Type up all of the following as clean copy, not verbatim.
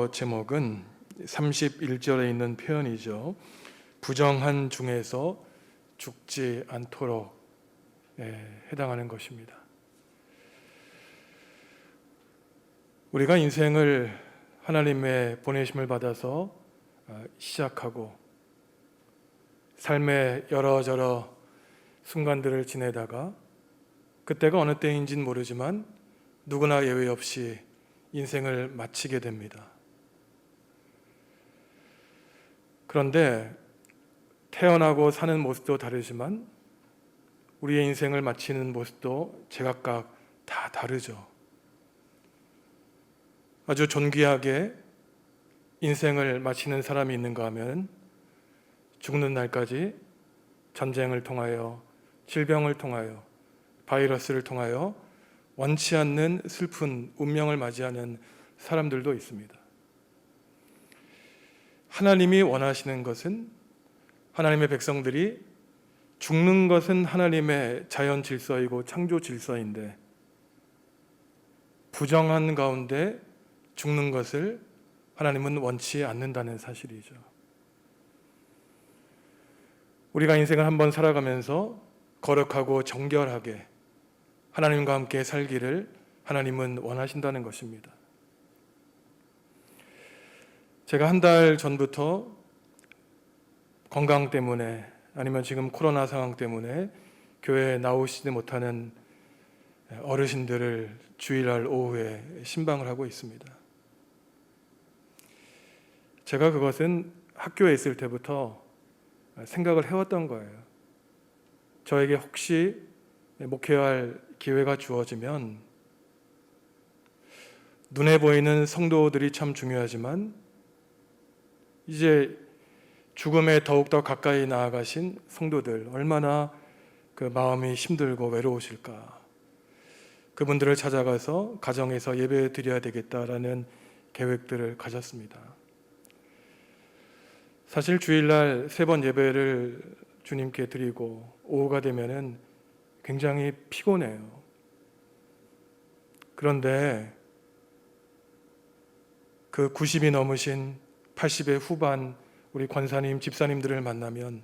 제목은 31절에 있는 표현이죠. 부정한 중에서 죽지 않도록 해당하는 것입니다. 우리가 인생을 하나님의 보내심을 받아서 시작하고 삶의 여러저러 순간들을 지내다가 그때가 어느 때인지는 모르지만 누구나 예외 없이 인생을 마치게 됩니다. 그런데 태어나고 사는 모습도 다르지만 우리의 인생을 마치는 모습도 제각각 다 다르죠. 아주 존귀하게 인생을 마치는 사람이 있는가 하면 죽는 날까지 전쟁을 통하여, 질병을 통하여, 바이러스를 통하여 원치 않는 슬픈 운명을 맞이하는 사람들도 있습니다. 하나님이 원하시는 것은 하나님의 백성들이 죽는 것은 하나님의 자연 질서이고 창조 질서인데 부정한 가운데 죽는 것을 하나님은 원치 않는다는 사실이죠. 우리가 인생을 한번 살아가면서 거룩하고 정결하게 하나님과 함께 살기를 하나님은 원하신다는 것입니다. 제가 한 달 전부터 건강 때문에 아니면 지금 코로나 상황 때문에 교회에 나오시지 못하는 어르신들을 주일날 오후에 신방을 하고 있습니다. 제가 그것은 학교에 있을 때부터 생각을 해왔던 거예요. 저에게 혹시 목회할 기회가 주어지면 눈에 보이는 성도들이 참 중요하지만 이제 죽음에 더욱더 가까이 나아가신 성도들 얼마나 그 마음이 힘들고 외로우실까. 그분들을 찾아가서 가정에서 예배 드려야 되겠다라는 계획들을 가졌습니다. 사실 주일날 3번 예배를 주님께 드리고 오후가 되면은 굉장히 피곤해요. 그런데 그 90이 넘으신 80의 후반 우리 권사님, 집사님들을 만나면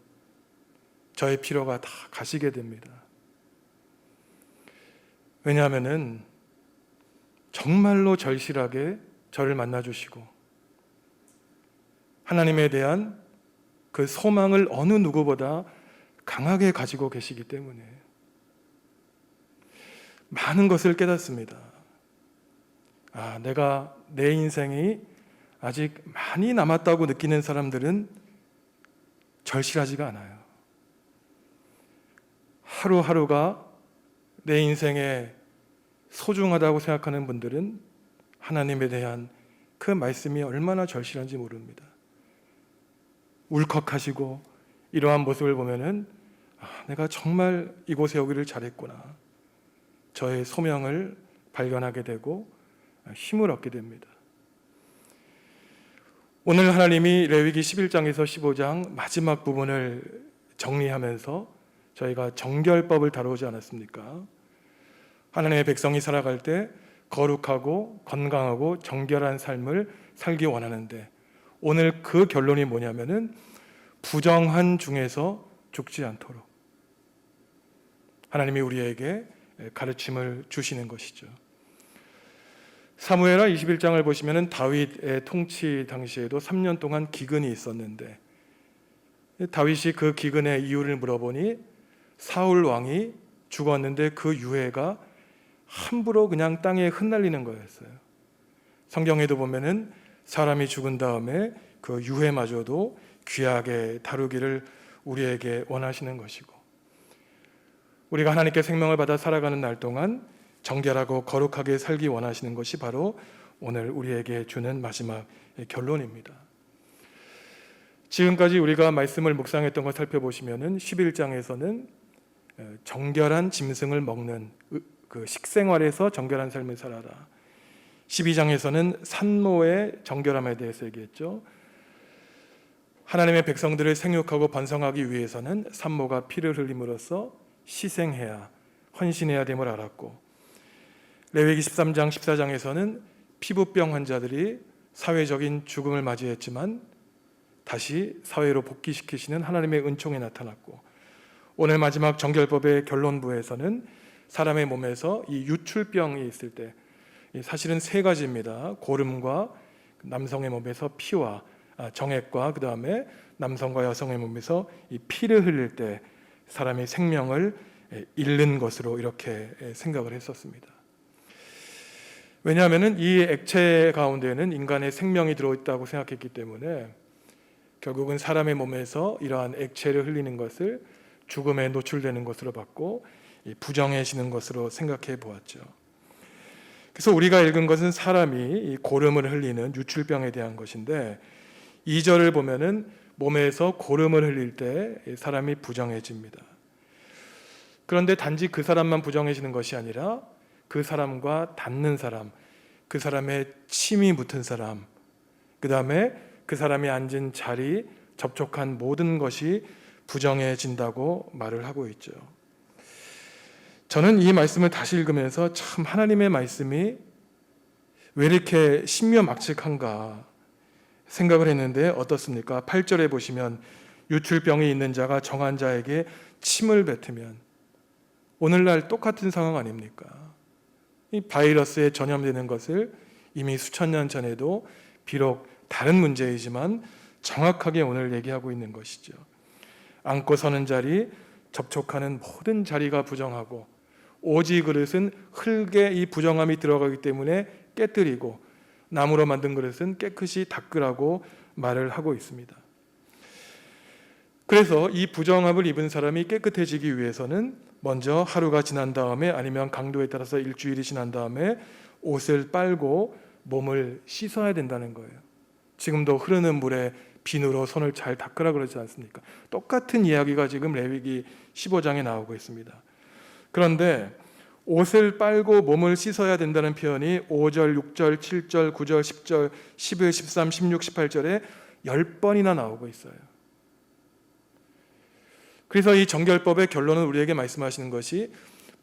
저의 피로가 다 가시게 됩니다. 왜냐하면은 정말로 절실하게 저를 만나주시고 하나님에 대한 그 소망을 어느 누구보다 강하게 가지고 계시기 때문에 많은 것을 깨닫습니다. 내가 내 인생이 아직 많이 남았다고 느끼는 사람들은 절실하지가 않아요. 하루하루가 내 인생에 소중하다고 생각하는 분들은 하나님에 대한 그 말씀이 얼마나 절실한지 모릅니다. 울컥하시고 이러한 모습을 보면은 내가 정말 이곳에 오기를 잘했구나. 저의 소명을 발견하게 되고 힘을 얻게 됩니다. 오늘 하나님이 레위기 11장에서 15장 마지막 부분을 정리하면서 저희가 정결법을 다루지 않았습니까? 하나님의 백성이 살아갈 때 거룩하고 건강하고 정결한 삶을 살기 원하는데 오늘 그 결론이 뭐냐면은 부정한 중에서 죽지 않도록 하나님이 우리에게 가르침을 주시는 것이죠. 사무엘하 21장을 보시면 다윗의 통치 당시에도 3년 동안 기근이 있었는데 다윗이 그 기근의 이유를 물어보니 사울 왕이 죽었는데 그 유해가 함부로 그냥 땅에 흩날리는 거였어요. 성경에도 보면은 사람이 죽은 다음에 그 유해마저도 귀하게 다루기를 우리에게 원하시는 것이고 우리가 하나님께 생명을 받아 살아가는 날 동안 정결하고 거룩하게 살기 원하시는 것이 바로 오늘 우리에게 주는 마지막 결론입니다. 지금까지 우리가 말씀을 묵상했던 것 살펴보시면은 11장에서는 정결한 짐승을 먹는 그 식생활에서 정결한 삶을 살아라. 12장에서는 산모의 정결함에 대해서 얘기했죠. 하나님의 백성들을 생육하고 번성하기 위해서는 산모가 피를 흘림으로써 희생해야 헌신해야 됨을 알았고 레위기 13장 14장에서는 피부병 환자들이 사회적인 죽음을 맞이했지만 다시 사회로 복귀시키시는 하나님의 은총이 나타났고, 오늘 마지막 정결법의 결론부에서는 사람의 몸에서 이 유출병이 있을 때 사실은 세 가지입니다. 고름과 남성의 몸에서 피와 정액과 그 다음에 남성과 여성의 몸에서 이 피를 흘릴 때 사람이 생명을 잃는 것으로 이렇게 생각을 했었습니다. 왜냐하면 이 액체 가운데에는 인간의 생명이 들어있다고 생각했기 때문에 결국은 사람의 몸에서 이러한 액체를 흘리는 것을 죽음에 노출되는 것으로 봤고 부정해지는 것으로 생각해 보았죠. 그래서 우리가 읽은 것은 사람이 이 고름을 흘리는 유출병에 대한 것인데, 2절을 보면은 몸에서 고름을 흘릴 때 사람이 부정해집니다. 그런데 단지 그 사람만 부정해지는 것이 아니라 그 사람과 닿는 사람, 그 사람의 침이 묻은 사람, 그 다음에 그 사람이 앉은 자리, 접촉한 모든 것이 부정해진다고 말을 하고 있죠. 저는 이 말씀을 다시 읽으면서 참 하나님의 말씀이 왜 이렇게 신묘막측한가 생각을 했는데 어떻습니까? 8절에 보시면 유출병이 있는 자가 정한 자에게 침을 뱉으면, 오늘날 똑같은 상황 아닙니까? 이 바이러스에 전염되는 것을 이미 수천 년 전에도 비록 다른 문제이지만 정확하게 오늘 얘기하고 있는 것이죠. 앉고 서는 자리, 접촉하는 모든 자리가 부정하고 오지 그릇은 흙에 이 부정함이 들어가기 때문에 깨뜨리고 나무로 만든 그릇은 깨끗이 닦으라고 말을 하고 있습니다. 그래서 이 부정함을 입은 사람이 깨끗해지기 위해서는 먼저 하루가 지난 다음에 아니면 강도에 따라서 일주일이 지난 다음에 옷을 빨고 몸을 씻어야 된다는 거예요. 지금도 흐르는 물에 비누로 손을 잘 닦으라 그러지 않습니까? 똑같은 이야기가 지금 레위기 15장에 나오고 있습니다. 그런데 옷을 빨고 몸을 씻어야 된다는 표현이 5절, 6절, 7절, 9절, 10절, 11, 13, 16, 18절에 10번이나 나오고 있어요. 그래서 이 정결법의 결론은 우리에게 말씀하시는 것이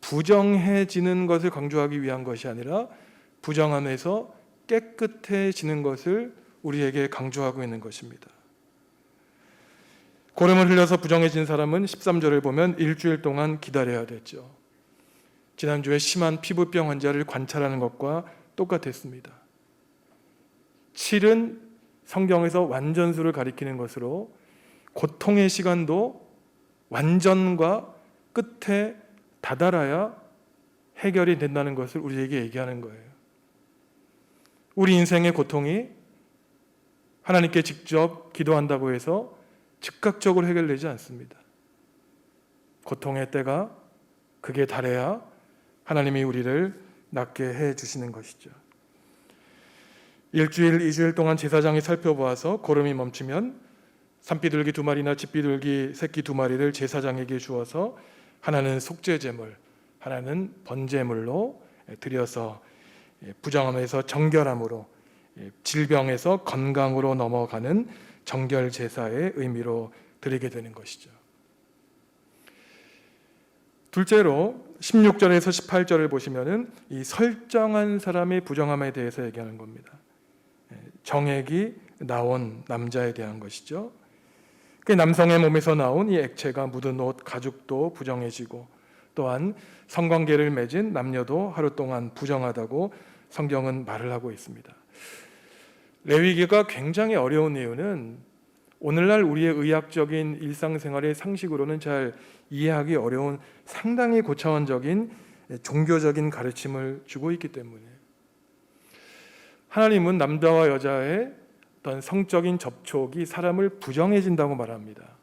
부정해지는 것을 강조하기 위한 것이 아니라 부정함에서 깨끗해지는 것을 우리에게 강조하고 있는 것입니다. 고름을 흘려서 부정해진 사람은 13절을 보면 일주일 동안 기다려야 됐죠. 지난주에 심한 피부병 환자를 관찰하는 것과 똑같았습니다. 7은 성경에서 완전수를 가리키는 것으로 고통의 시간도 완전과 끝에 다다라야 해결이 된다는 것을 우리에게 얘기하는 거예요. 우리 인생의 고통이 하나님께 직접 기도한다고 해서 즉각적으로 해결되지 않습니다. 고통의 때가 그게 달해야 하나님이 우리를 낫게 해 주시는 것이죠. 일주일, 2주일 동안 제사장이 살펴보아서 고름이 멈추면 산비둘기 2마리나 집비둘기 새끼 2마리를 제사장에게 주어서 하나는 속죄제물, 하나는 번제물로 드려서 부정함에서 정결함으로, 질병에서 건강으로 넘어가는 정결 제사의 의미로 드리게 되는 것이죠. 둘째로 16절에서 18절을 보시면은 이 설정한 사람의 부정함에 대해서 얘기하는 겁니다. 정액이 나온 남자에 대한 것이죠. 그 남성의 몸에서 나온 이 액체가 묻은 옷, 가죽도 부정해지고, 또한 성관계를 맺은 남녀도 하루 동안 부정하다고 성경은 말을 하고 있습니다. 레위기가 굉장히 어려운 이유는 오늘날 우리의 의학적인 일상생활의 상식으로는 잘 이해하기 어려운 상당히 고차원적인 종교적인 가르침을 주고 있기 때문에, 하나님은 남자와 여자의 어떤 성적인 접촉이 사람을 부정해진다고 말합니다.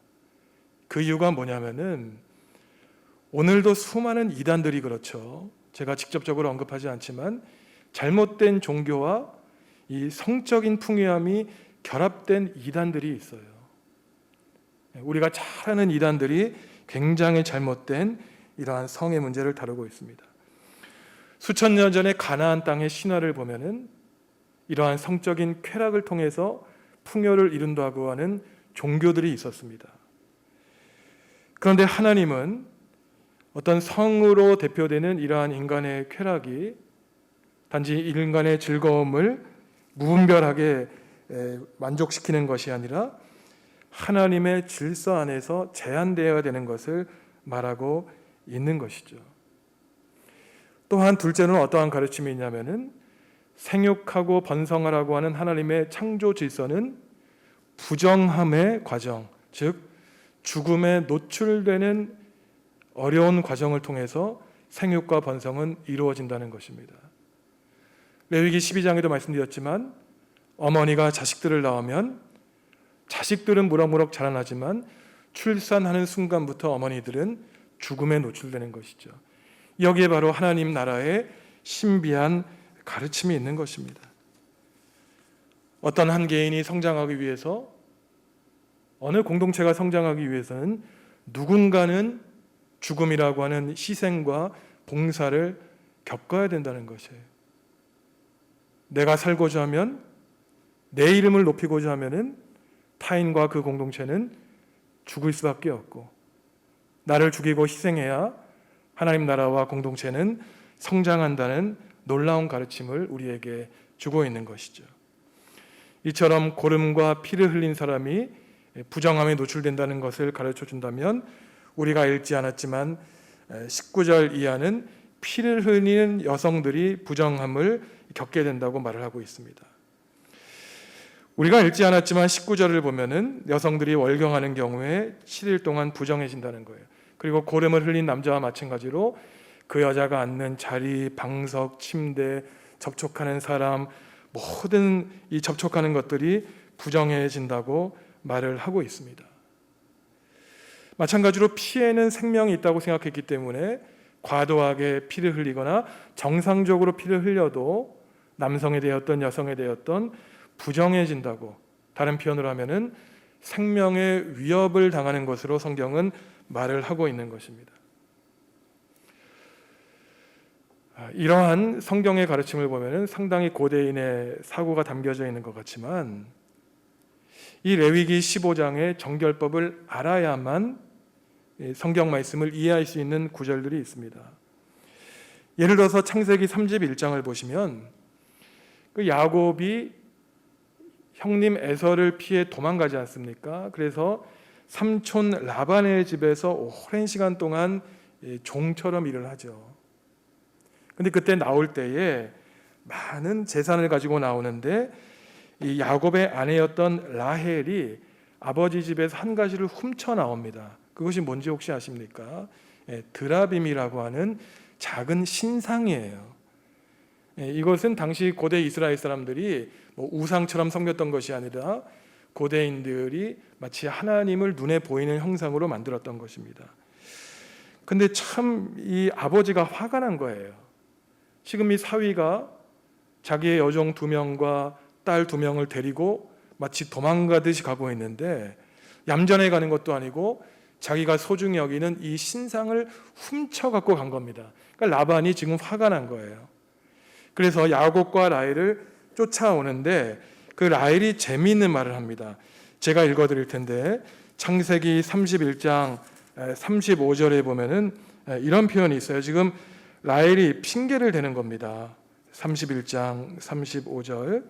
그 이유가 뭐냐면은 오늘도 수많은 이단들이 그렇죠. 제가 직접적으로 언급하지 않지만 잘못된 종교와 이 성적인 풍요함이 결합된 이단들이 있어요. 우리가 잘 아는 이단들이 굉장히 잘못된 이러한 성의 문제를 다루고 있습니다. 수천 년 전에 가나안 땅의 신화를 보면은 이러한 성적인 쾌락을 통해서 풍요를 이룬다고 하는 종교들이 있었습니다. 그런데 하나님은 어떤 성으로 대표되는 이러한 인간의 쾌락이 단지 인간의 즐거움을 무분별하게 만족시키는 것이 아니라 하나님의 질서 안에서 제한되어야 되는 것을 말하고 있는 것이죠. 또한 둘째는 어떠한 가르침이 있냐면은 생육하고 번성하라고 하는 하나님의 창조 질서는 부정함의 과정, 즉 죽음에 노출되는 어려운 과정을 통해서 생육과 번성은 이루어진다는 것입니다. 레위기 12장에도 말씀드렸지만 어머니가 자식들을 낳으면 자식들은 무럭무럭 자라나지만 출산하는 순간부터 어머니들은 죽음에 노출되는 것이죠. 여기에 바로 하나님 나라의 신비한 가르침이 있는 것입니다. 어떤 한 개인이 성장하기 위해서, 어느 공동체가 성장하기 위해서는 누군가는 죽음이라고 하는 희생과 봉사를 겪어야 된다는 것이에요. 내가 살고자 하면, 내 이름을 높이고자 하면은 타인과 그 공동체는 죽을 수밖에 없고, 나를 죽이고 희생해야 하나님 나라와 공동체는 성장한다는 놀라운 가르침을 우리에게 주고 있는 것이죠. 이처럼 고름과 피를 흘린 사람이 부정함에 노출된다는 것을 가르쳐 준다면, 우리가 읽지 않았지만 19절 이하는 피를 흘리는 여성들이 부정함을 겪게 된다고 말을 하고 있습니다. 우리가 읽지 않았지만 19절을 보면은 여성들이 월경하는 경우에 7일 동안 부정해진다는 거예요. 그리고 고름을 흘린 남자와 마찬가지로 그 여자가 앉는 자리, 방석, 침대, 접촉하는 사람, 모든 이 접촉하는 것들이 부정해진다고 말을 하고 있습니다. 마찬가지로 피에는 생명이 있다고 생각했기 때문에 과도하게 피를 흘리거나 정상적으로 피를 흘려도 남성에 대했던 여성에 대했던 부정해진다고, 다른 표현으로 하면은 생명의 위협을 당하는 것으로 성경은 말을 하고 있는 것입니다. 이러한 성경의 가르침을 보면은 상당히 고대인의 사고가 담겨져 있는 것 같지만, 이 레위기 15장의 정결법을 알아야만 성경 말씀을 이해할 수 있는 구절들이 있습니다. 예를 들어서 창세기 31장을 보시면 그 야곱이 형님 에서를 피해 도망가지 않습니까? 그래서 삼촌 라반의 집에서 오랜 시간 동안 종처럼 일을 하죠. 근데 그때 나올 때에 많은 재산을 가지고 나오는데 이 야곱의 아내였던 라헬이 아버지 집에서 한 가지를 훔쳐 나옵니다. 그것이 뭔지 혹시 아십니까? 드라빔이라고 하는 작은 신상이에요. 이것은 당시 고대 이스라엘 사람들이 우상처럼 섬겼던 것이 아니라 고대인들이 마치 하나님을 눈에 보이는 형상으로 만들었던 것입니다. 근데 참 이 아버지가 화가 난 거예요. 지금 이 사위가 자기의 여종 2명과 딸 2명을 데리고 마치 도망가듯이 가고 있는데, 얌전해 가는 것도 아니고 자기가 소중히 여기는 이 신상을 훔쳐 갖고 간 겁니다. 그러니까 라반이 지금 화가 난 거예요. 그래서 야곱과 라헬을 쫓아오는데 그 라헬이 재미있는 말을 합니다. 제가 읽어드릴 텐데 창세기 31장 35절에 보면은 이런 표현이 있어요. 지금 라헬이 핑계를 대는 겁니다. 31장 35절.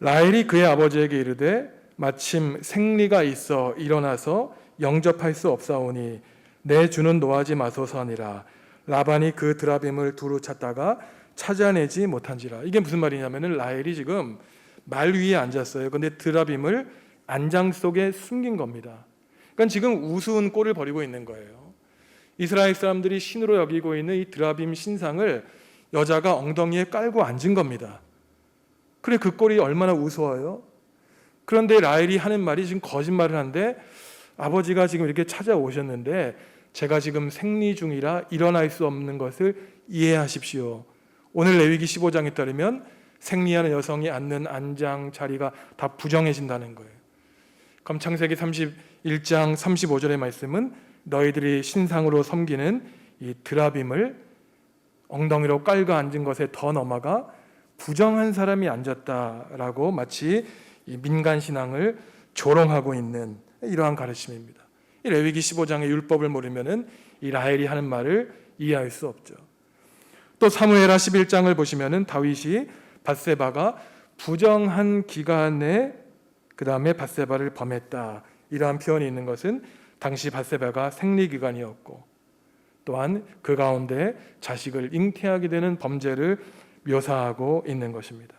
라헬이 그의 아버지에게 이르되 마침 생리가 있어 일어나서 영접할 수 없사오니 내 주는 노하지 마소서니라. 라반이 그 드라빔을 두루 찾다가 찾아내지 못한지라. 이게 무슨 말이냐면은 라헬이 지금 말 위에 앉았어요. 근데 드라빔을 안장 속에 숨긴 겁니다. 그러니까 지금 우스운 꼴을 벌이고 있는 거예요. 이스라엘 사람들이 신으로 여기고 있는 이 드라빔 신상을 여자가 엉덩이에 깔고 앉은 겁니다. 그래, 그 꼴이 얼마나 우스워요? 그런데 라헬이 하는 말이 지금 거짓말을 하는데, 아버지가 지금 이렇게 찾아오셨는데 제가 지금 생리 중이라 일어날 수 없는 것을 이해하십시오. 오늘 레위기 15장에 따르면 생리하는 여성이 앉는 안장 자리가 다 부정해진다는 거예요. 그럼 창세기 31장 35절의 말씀은 너희들이 신상으로 섬기는 이 드라빔을 엉덩이로 깔고 앉은 것에 더 넘어가 부정한 사람이 앉았다라고 마치 이 민간신앙을 조롱하고 있는 이러한 가르침입니다. 이 레위기 15장의 율법을 모르면은 이 라헬이 하는 말을 이해할 수 없죠. 또 사무엘하 11장을 보시면은 다윗이 밧세바가 부정한 기간에 그 다음에 밧세바를 범했다, 이러한 표현이 있는 것은 당시 밧세바가 생리기간이었고 또한 그 가운데 자식을 잉태하게 되는 범죄를 묘사하고 있는 것입니다.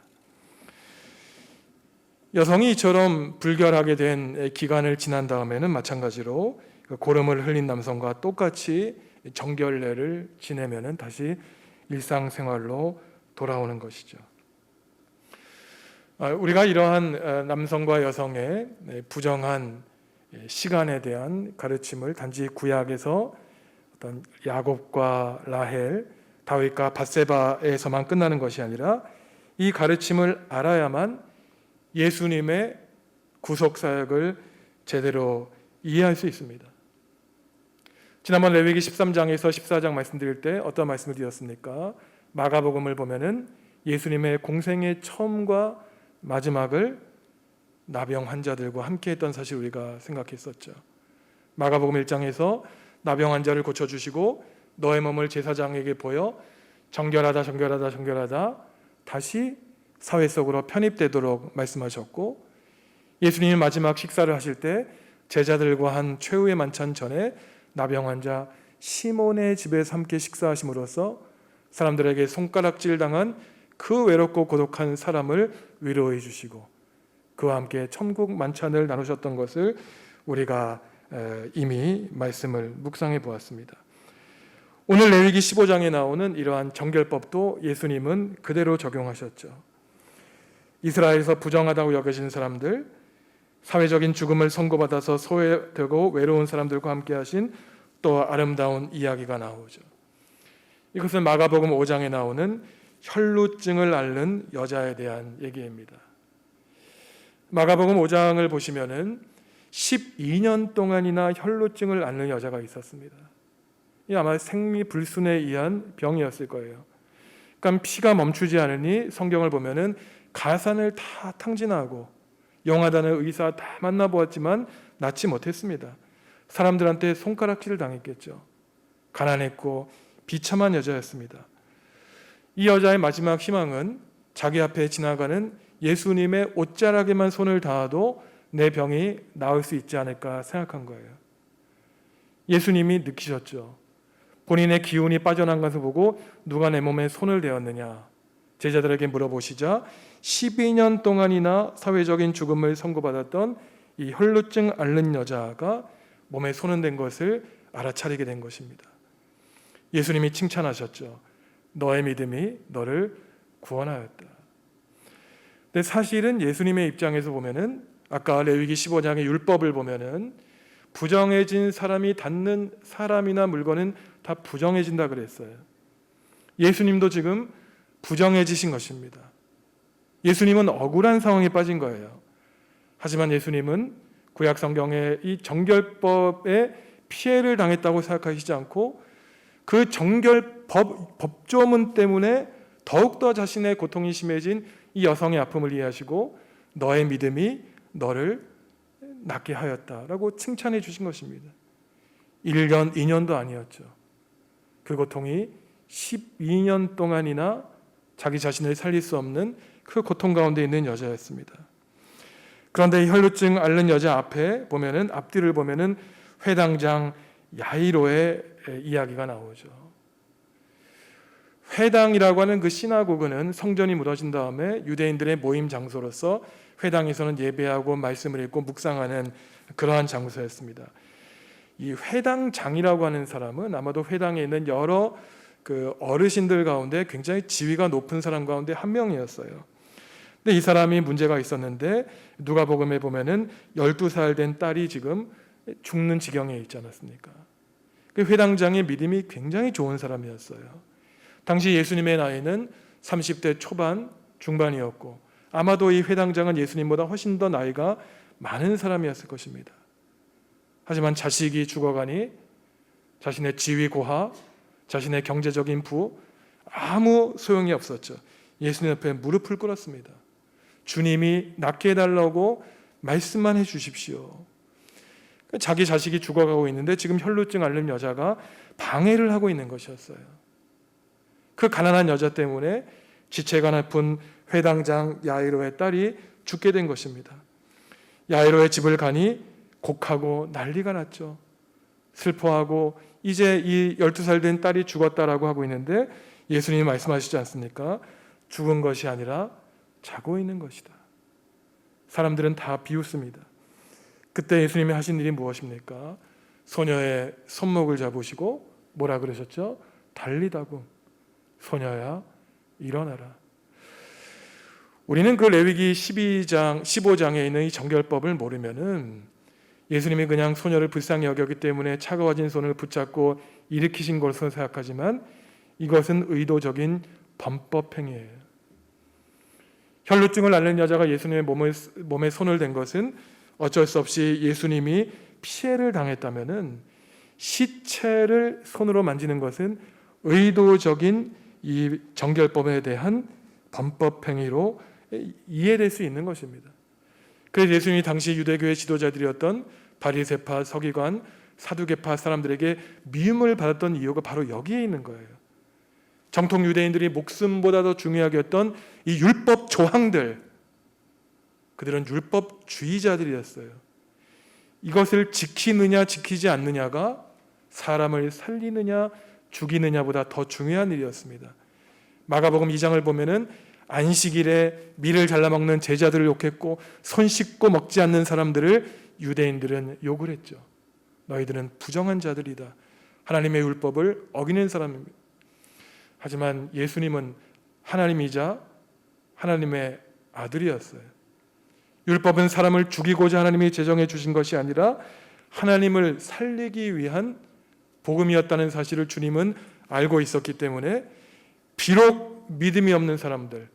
여성이 이처럼 불결하게 된 기간을 지난 다음에는 마찬가지로 고름을 흘린 남성과 똑같이 정결례를 지내면 다시 일상생활로 돌아오는 것이죠. 우리가 이러한 남성과 여성의 부정한 시간에 대한 가르침을 단지 구약에서 어떤 야곱과 라헬, 다윗과 밧세바에서만 끝나는 것이 아니라 이 가르침을 알아야만 예수님의 구속 사역을 제대로 이해할 수 있습니다. 지난번 레위기 13장에서 14장 말씀드릴 때 어떤 말씀을 드렸습니까? 마가복음을 보면은 예수님의 공생의 처음과 마지막을 나병 환자들과 함께 했던 사실 우리가 생각했었죠. 마가복음 1장에서 나병 환자를 고쳐주시고 너의 몸을 제사장에게 보여 정결하다 다시 사회 속으로 편입되도록 말씀하셨고, 예수님이 마지막 식사를 하실 때 제자들과 한 최후의 만찬 전에 나병 환자 시몬의 집에서 함께 식사하심으로써 사람들에게 손가락질 당한 그 외롭고 고독한 사람을 위로해 주시고 그와 함께 천국 만찬을 나누셨던 것을 우리가 이미 말씀을 묵상해 보았습니다. 오늘 레위기 15장에 나오는 이러한 정결법도 예수님은 그대로 적용하셨죠. 이스라엘에서 부정하다고 여겨진 사람들, 사회적인 죽음을 선고받아서 소외되고 외로운 사람들과 함께 하신 또 아름다운 이야기가 나오죠. 이것은 마가복음 5장에 나오는 혈루증을 앓는 여자에 대한 얘기입니다. 마가복음 5장을 보시면은 12년 동안이나 혈루증을 앓는 여자가 있었습니다. 이 아마 생리불순에 의한 병이었을 거예요. 그러니까 피가 멈추지 않으니 성경을 보면은 가산을 다 탕진하고 용하다는 의사 다 만나보았지만 낫지 못했습니다. 사람들한테 손가락질을 당했겠죠. 가난했고 비참한 여자였습니다. 이 여자의 마지막 희망은 자기 앞에 지나가는 예수님의 옷자락에만 손을 닿아도 내 병이 나을 수 있지 않을까 생각한 거예요. 예수님이 느끼셨죠. 본인의 기운이 빠져난 것을 보고 누가 내 몸에 손을 대었느냐 제자들에게 물어보시자 12년 동안이나 사회적인 죽음을 선고받았던 이 혈루증 앓는 여자가 몸에 손을 댄 것을 알아차리게 된 것입니다. 예수님이 칭찬하셨죠. 너의 믿음이 너를 구원하였다. 근데 사실은 예수님의 입장에서 보면은 아까 레위기 15장의 율법을 보면은 부정해진 사람이 닿는 사람이나 물건은 다 부정해진다 그랬어요. 예수님도 지금 부정해지신 것입니다. 예수님은 억울한 상황에 빠진 거예요. 하지만 예수님은 구약 성경의 이 정결법에 피해를 당했다고 생각하시지 않고 그 정결법 법조문 때문에 더욱더 자신의 고통이 심해진 이 여성의 아픔을 이해하시고 너의 믿음이 너를 낫게 하였다라고 칭찬해 주신 것입니다. 1년, 2년도 아니었죠. 그 고통이 12년 동안이나 자기 자신을 살릴 수 없는 그 고통 가운데 있는 여자였습니다. 그런데 이 혈루증 앓는 여자 앞에 보면은 앞뒤를 보면은 회당장 야이로의 이야기가 나오죠. 회당이라고 하는 그 시나고그는 성전이 무너진 다음에 유대인들의 모임 장소로서 회당에서는 예배하고 말씀을 읽고 묵상하는 그러한 장소였습니다. 이 회당장이라고 하는 사람은 아마도 회당에 있는 여러 그 어르신들 가운데 굉장히 지위가 높은 사람 가운데 한 명이었어요. 근데 이 사람이 문제가 있었는데 누가복음에 보면은 12살 된 딸이 지금 죽는 지경에 있지 않았습니까? 그 회당장의 믿음이 굉장히 좋은 사람이었어요. 당시 예수님의 나이는 30대 초반, 중반이었고 아마도 이 회당장은 예수님보다 훨씬 더 나이가 많은 사람이었을 것입니다. 하지만 자식이 죽어가니 자신의 지위 고하, 자신의 경제적인 부 아무 소용이 없었죠. 예수님 앞에 무릎을 꿇었습니다. 주님이 낫게 해달라고 말씀만 해주십시오. 자기 자식이 죽어가고 있는데 지금 혈루증 앓는 여자가 방해를 하고 있는 것이었어요. 그 가난한 여자 때문에 지체가 나쁜 회당장 야이로의 딸이 죽게 된 것입니다. 야이로의 집을 가니 곡하고 난리가 났죠. 슬퍼하고 이제 이 12살 된 딸이 죽었다라고 하고 있는데 예수님이 말씀하시지 않습니까? 죽은 것이 아니라 자고 있는 것이다. 사람들은 다 비웃습니다. 그때 예수님이 하신 일이 무엇입니까? 소녀의 손목을 잡으시고 뭐라 그러셨죠? 달리다고. 소녀야 일어나라. 우리는 그 레위기 12장, 15장에 있는 이 정결법을 모르면은 예수님이 그냥 소녀를 불쌍히 여겼기 때문에 차가워진 손을 붙잡고 일으키신 것으로 생각하지만 이것은 의도적인 범법 행위예요. 혈루증을 앓는 여자가 예수님의 몸에 손을 댄 것은 어쩔 수 없이 예수님이 피해를 당했다면은 시체를 손으로 만지는 것은 의도적인 이 정결법에 대한 범법 행위로 이해될 수 있는 것입니다. 그래서 예수님이 당시 유대교의 지도자들이었던 바리새파, 서기관, 사두개파 사람들에게 미움을 받았던 이유가 바로 여기에 있는 거예요. 정통 유대인들이 목숨보다 더 중요하게 했던 이 율법 조항들, 그들은 율법주의자들이었어요. 이것을 지키느냐 지키지 않느냐가 사람을 살리느냐 죽이느냐보다 더 중요한 일이었습니다. 마가복음 2장을 보면은 안식일에 밀을 잘라먹는 제자들을 욕했고 손 씻고 먹지 않는 사람들을 유대인들은 욕을 했죠. 너희들은 부정한 자들이다. 하나님의 율법을 어기는 사람입니다. 하지만 예수님은 하나님이자 하나님의 아들이었어요. 율법은 사람을 죽이고자 하나님이 제정해 주신 것이 아니라 하나님을 살리기 위한 복음이었다는 사실을 주님은 알고 있었기 때문에 비록 믿음이 없는 사람들,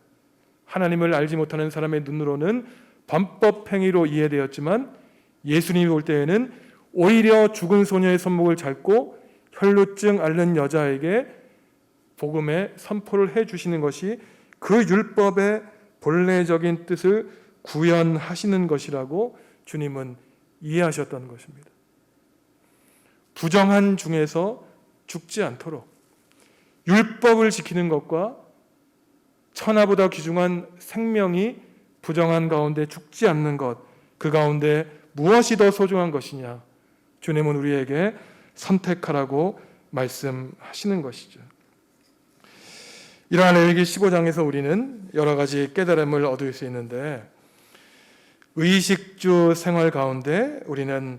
하나님을 알지 못하는 사람의 눈으로는 범법 행위로 이해되었지만 예수님이 올 때에는 오히려 죽은 소녀의 손목을 잡고 혈루증 앓는 여자에게 복음의 선포를 해주시는 것이 그 율법의 본래적인 뜻을 구현하시는 것이라고 주님은 이해하셨던 것입니다. 부정한 중에서 죽지 않도록 율법을 지키는 것과 천하보다 귀중한 생명이 부정한 가운데 죽지 않는 것, 그 가운데 무엇이 더 소중한 것이냐, 주님은 우리에게 선택하라고 말씀하시는 것이죠. 이러한 레위기 15장에서 우리는 여러 가지 깨달음을 얻을 수 있는데, 의식주 생활 가운데 우리는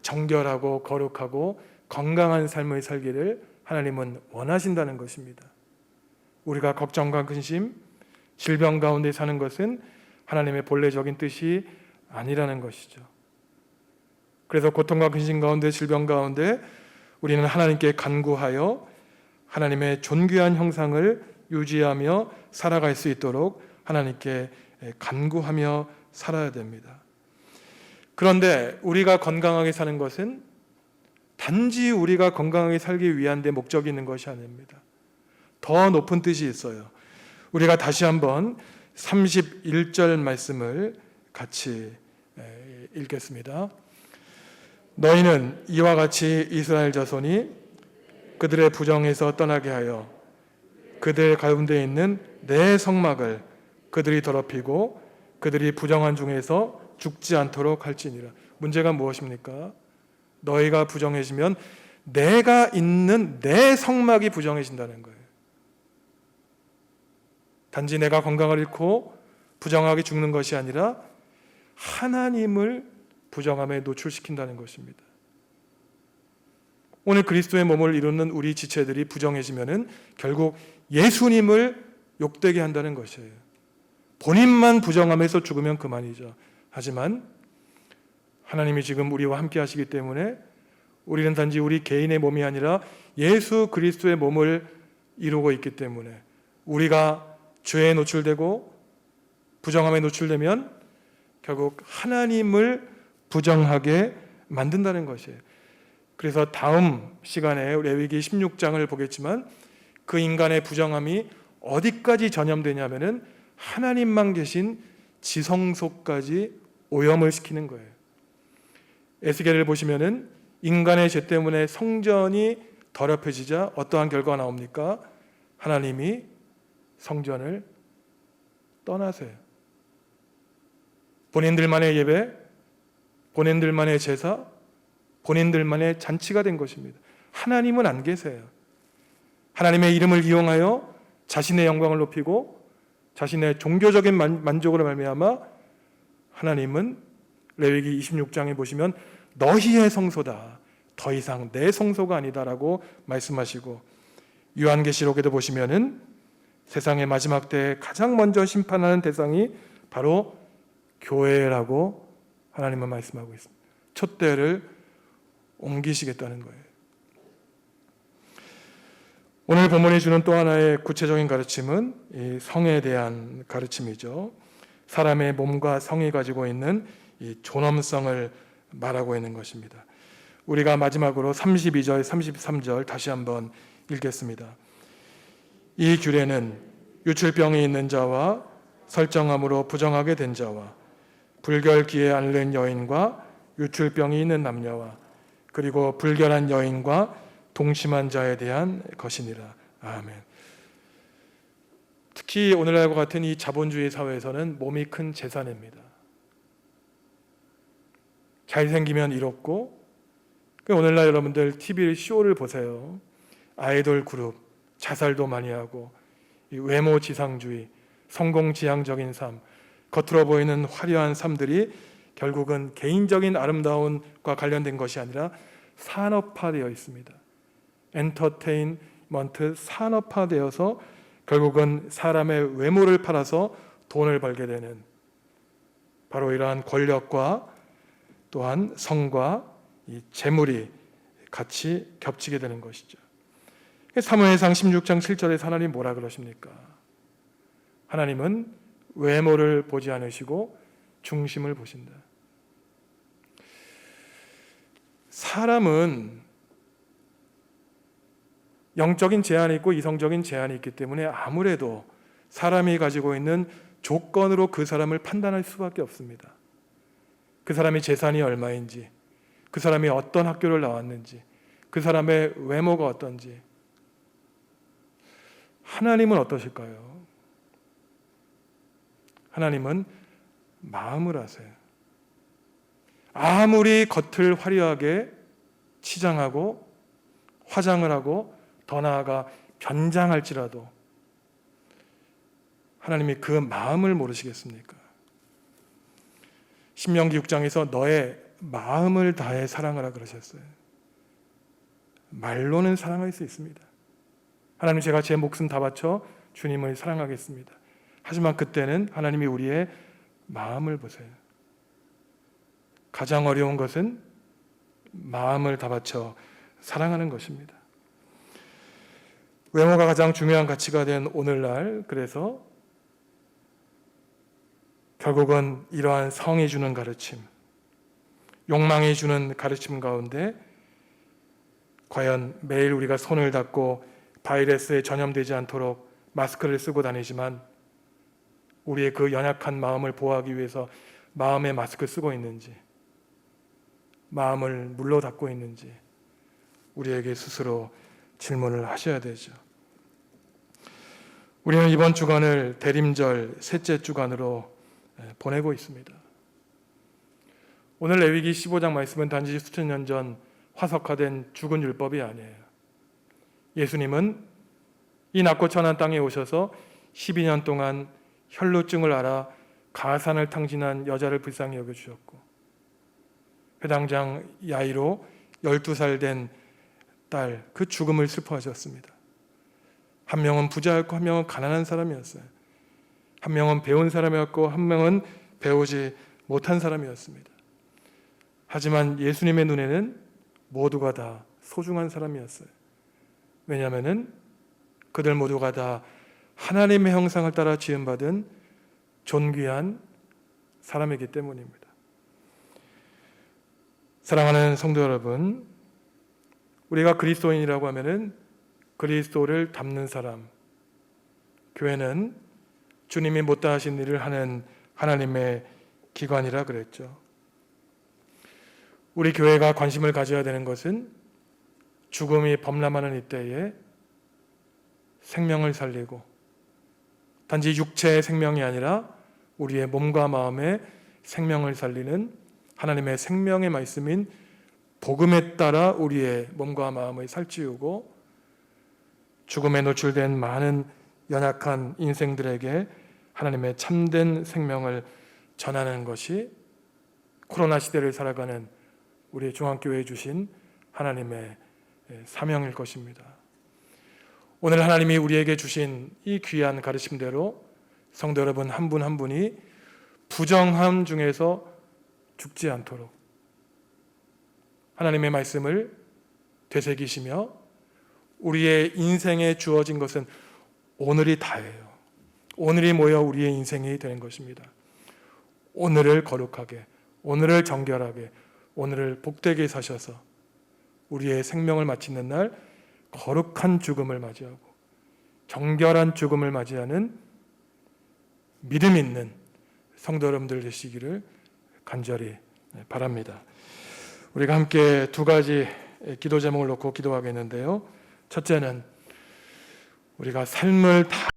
정결하고 거룩하고 건강한 삶을 살기를 하나님은 원하신다는 것입니다. 우리가 걱정과 근심, 질병 가운데 사는 것은 하나님의 본래적인 뜻이 아니라는 것이죠. 그래서 고통과 근심 가운데, 질병 가운데 우리는 하나님께 간구하여 하나님의 존귀한 형상을 유지하며 살아갈 수 있도록 하나님께 간구하며 살아야 됩니다. 그런데 우리가 건강하게 사는 것은 단지 우리가 건강하게 살기 위한 데 목적이 있는 것이 아닙니다. 더 높은 뜻이 있어요. 우리가 다시 한번 31절 말씀을 같이 읽겠습니다. 너희는 이와 같이 이스라엘 자손이 그들의 부정에서 떠나게 하여 그들 가운데 있는 내 성막을 그들이 더럽히고 그들이 부정한 중에서 죽지 않도록 할지니라. 문제가 무엇입니까? 너희가 부정해지면 내가 있는 내 성막이 부정해진다는 거예요. 단지 내가 건강을 잃고 부정하게 죽는 것이 아니라 하나님을 부정함에 노출시킨다는 것입니다. 오늘 그리스도의 몸을 이루는 우리 지체들이 부정해지면은 결국 예수님을 욕되게 한다는 것이에요. 본인만 부정함에서 죽으면 그만이죠. 하지만 하나님이 지금 우리와 함께 하시기 때문에 우리는 단지 우리 개인의 몸이 아니라 예수 그리스도의 몸을 이루고 있기 때문에 우리가 죄에 노출되고 부정함에 노출되면 결국 하나님을 부정하게 만든다는 것이에요. 그래서 다음 시간에 레위기 16장을 보겠지만 그 인간의 부정함이 어디까지 전염되냐면은 하나님만 계신 지성소까지 오염을 시키는 거예요. 에스겔을 보시면은 인간의 죄 때문에 성전이 더럽혀지자 어떠한 결과가 나옵니까? 하나님이 성전을 떠나세요. 본인들만의 예배, 본인들만의 제사, 본인들만의 잔치가 된 것입니다. 하나님은 안 계세요. 하나님의 이름을 이용하여 자신의 영광을 높이고 자신의 종교적인 만족으로 말미암아 하나님은 레위기 26장에 보시면 너희의 성소다, 더 이상 내 성소가 아니다라고 말씀하시고, 요한계시록에도 보시면은 세상의 마지막 때에 가장 먼저 심판하는 대상이 바로 교회라고 하나님은 말씀하고 있습니다. 촛대를 옮기시겠다는 거예요. 오늘 본문이 주는 또 하나의 구체적인 가르침은 이 성에 대한 가르침이죠. 사람의 몸과 성이 가지고 있는 이 존엄성을 말하고 있는 것입니다. 우리가 마지막으로 32절, 33절 다시 한번 읽겠습니다. 이 규례는 유출병이 있는 자와 설정함으로 부정하게 된 자와 불결기에 앓는 여인과 유출병이 있는 남녀와 그리고 불결한 여인과 동침한 자에 대한 것이니라. 아멘. 특히 오늘날과 같은 이 자본주의 사회에서는 몸이 큰 재산입니다. 잘생기면 이롭고, 오늘날 여러분들 TV 쇼를 보세요. 아이돌 그룹, 자살도 많이 하고, 이 외모 지상주의, 성공 지향적인 삶, 겉으로 보이는 화려한 삶들이 결국은 개인적인 아름다움과 관련된 것이 아니라 산업화되어 있습니다. 엔터테인먼트 산업화되어서 결국은 사람의 외모를 팔아서 돈을 벌게 되는, 바로 이러한 권력과 또한 성과 이 재물이 같이 겹치게 되는 것이죠. 사무엘상 16장 7절에 하나님 뭐라 그러십니까? 하나님은 외모를 보지 않으시고 중심을 보신다. 사람은 영적인 제한이 있고 이성적인 제한이 있기 때문에 아무래도 사람이 가지고 있는 조건으로 그 사람을 판단할 수밖에 없습니다. 그 사람이 재산이 얼마인지, 그 사람이 어떤 학교를 나왔는지, 그 사람의 외모가 어떤지. 하나님은 어떠실까요? 하나님은 마음을 아세요. 아무리 겉을 화려하게 치장하고 화장을 하고 더 나아가 변장할지라도 하나님이 그 마음을 모르시겠습니까? 신명기 6장에서 너의 마음을 다해 사랑하라 그러셨어요. 말로는 사랑할 수 있습니다. 하나님, 제가 제 목숨 다 바쳐 주님을 사랑하겠습니다. 하지만 그때는 하나님이 우리의 마음을 보세요. 가장 어려운 것은 마음을 다 바쳐 사랑하는 것입니다. 외모가 가장 중요한 가치가 된 오늘날, 그래서 결국은 이러한 성이 주는 가르침, 욕망이 주는 가르침 가운데 과연 매일 우리가 손을 닦고 바이러스에 전염되지 않도록 마스크를 쓰고 다니지만 우리의 그 연약한 마음을 보호하기 위해서 마음에 마스크 쓰고 있는지, 마음을 물로 닦고 있는지 우리에게 스스로 질문을 하셔야 되죠. 우리는 이번 주간을 대림절 셋째 주간으로 보내고 있습니다. 오늘 레위기 15장 말씀은 단지 수천 년 전 화석화된 죽은 율법이 아니에요. 예수님은 이 낮고 천한 땅에 오셔서 12년 동안 혈루증을 앓아 가산을 탕진한 여자를 불쌍히 여겨주셨고, 회당장 야이로 12살 된 딸 그 죽음을 슬퍼하셨습니다. 한 명은 부자였고 한 명은 가난한 사람이었어요. 한 명은 배운 사람이었고 한 명은 배우지 못한 사람이었습니다. 하지만 예수님의 눈에는 모두가 다 소중한 사람이었어요. 왜냐하면 그들 모두가 다 하나님의 형상을 따라 지음받은 존귀한 사람이기 때문입니다. 사랑하는 성도 여러분, 우리가 그리스도인이라고 하면은 그리스도를 닮는 사람, 교회는 주님이 못다 하신 일을 하는 하나님의 기관이라 그랬죠. 우리 교회가 관심을 가져야 되는 것은 죽음이 범람하는 이때에 생명을 살리고 단지 육체의 생명이 아니라 우리의 몸과 마음의 생명을 살리는 하나님의 생명의 말씀인 복음에 따라 우리의 몸과 마음을 살찌우고 죽음에 노출된 많은 연약한 인생들에게 하나님의 참된 생명을 전하는 것이 코로나 시대를 살아가는 우리 중앙교회에 주신 하나님의 사명일 것입니다. 오늘 하나님이 우리에게 주신 이 귀한 가르침대로 성도 여러분 한 분 한 분이 부정함 중에서 죽지 않도록 하나님의 말씀을 되새기시며 우리의 인생에 주어진 것은 오늘이 다예요. 오늘이 모여 우리의 인생이 되는 것입니다. 오늘을 거룩하게, 오늘을 정결하게, 오늘을 복되게 사셔서 우리의 생명을 마치는 날 거룩한 죽음을 맞이하고 정결한 죽음을 맞이하는 믿음 있는 성도 여러분들 되시기를 간절히 바랍니다. 우리가 함께 두 가지 기도 제목을 놓고 기도하겠는데요. 첫째는 우리가 삶을 다